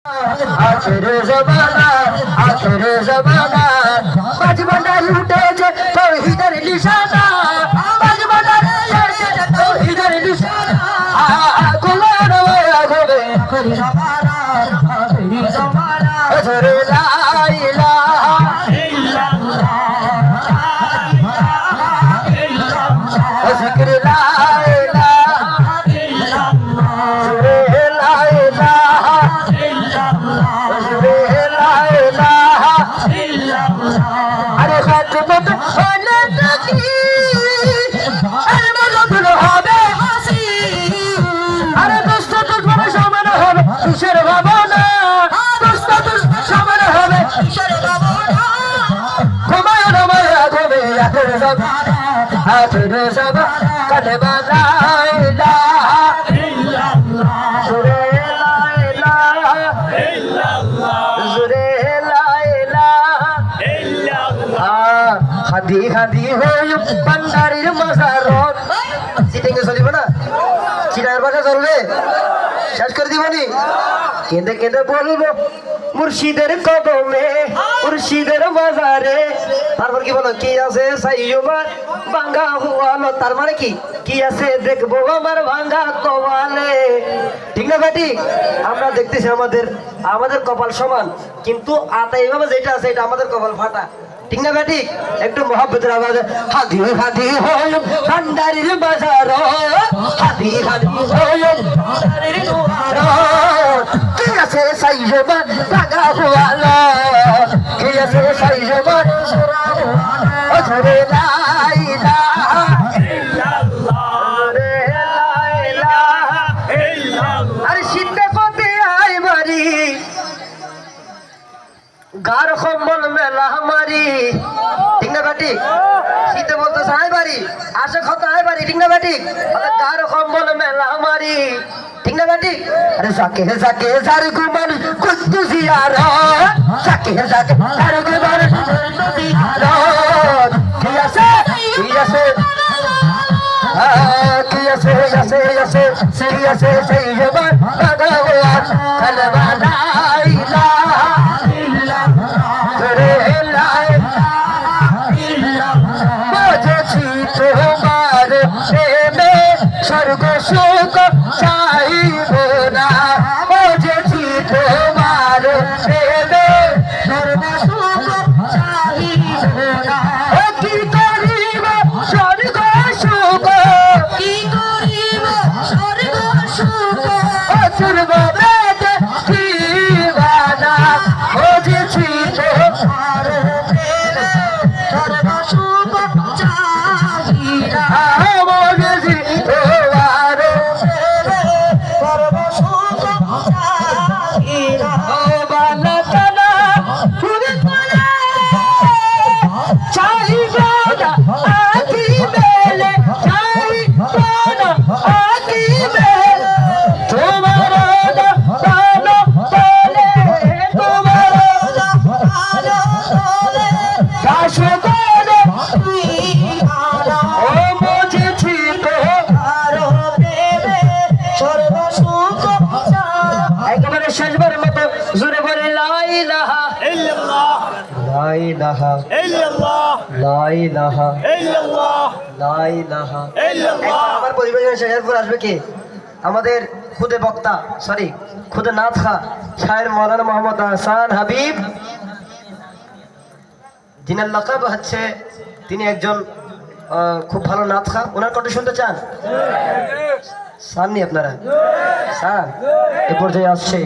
आखिर ज़माना बजबना लूटे तो इधर निशाना बजबना लूटे तो इधर निशाना कुमार वाला गोरे आखिर ज़माना हज़रे ला इलाहा इल्लल्लाह ज़िक्र ला आखिर ज़माना कलमा ला इलाहा इल्लल्लाह ज़ुरे ला इलाहा इल्लल्लाह ज़ुरे ला इलाहा इल्लल्लाह हादी हादी होय बंदारिर मजारत সিটিংয়ে চলিব না চিনার ভাষা চলবে শেষ করে দিবনি কেঁদে কেঁদে বলবো মুর্শিদের কদমে মুর্শিদের বাজারে তারপর কি বলো কি আছে সাইয়ুমার ভাঙা হুয়ালো তার মানে কি আছে দেখবো আমার ভাঙা কপালে ঠিক না ভাই ঠিক আমরা দেখতেছি আমাদের কপাল সমান কিন্তু আতা এইভাবে যেটা আছে এটা আমাদের কপাল ফাটা ঠিক না ভাই ঠিক একটু মহব্বতের আওয়াজে হাদি হাদি হয় ভান্ডারির বাজার হাদি হাদি হয় ভান্ডারির দুয়ার কি আছে সাইয়ুমার ভাঙা হুয়ালো কি আছে সাইয়ুমার ঝরে লা ইলাহা ইল্লাল্লাহ রে লা ইলাহা ইল্লাল্লাহ আরে শীতে পথে আই বাড়ি গার কম্বল মেলা মারি ঠিক না বাটি শীতে বলতে আই বাড়ি আসে কত আই বাড়ি ঠিক না বাটি গার কম্বল মেলা মারি ঠিক না বাটি আরে যাকে যাকে যার গুমান কুদ্দুসি আর যাকে যাকে যার গুমান কুদ্দুসি আর কি আছে সাইয়্যিবান বাগাওয়া কালমা লা ইলাহা ইল্লাল্লাহ রে লা ইলাহা ইল্লাল্লাহ বুঝেছি তোমার প্রেমে স্বর্গ সুখ চাইব না বুঝেছি তোমার প্রেমে স্বর্গ সুখ চাইব না কি করিব স্বর্গ সুখ কি করিব স্বর্গ সুখ অতুর্ব বেদ দিবানা বুঝেছি তোমার প্রেমে স্বর্গ সুখ চাই না বুঝেছি তোমার প্রেমে স্বর্গ সুখ চাই না ও বালা তালা ফুলে তোলা চাইব না আকি বেলে চাইব না আকি বেলে তোমার ভালো বলে তোমার ভালো বলে দাস করে ও বুঝেছি তোমার প্রেমে স্বর্গ সুখ চাই একেবারে শেষবারের মতো জোরে বলে লা ইলাহা ইল্লাল্লাহ লা ইলাহা ইল্লাল্লাহ লা ইলাহা ইল্লাল্লাহ লা ইলাহা ইল্লাল্লাহ আমার পরিবেশন শেষের পর আসবে কি আমাদের খুদে বক্তা খুদে নাথখা শায়ের মাওলানা মোহাম্মদ হাসান হাবিব যিনার লকাব হচ্ছে তিনি একজন খুব ভালো নাথখা ওনার কণ্ঠ শুনতে চান চাননি আপনারা চান এ পর্যায়ে আসছে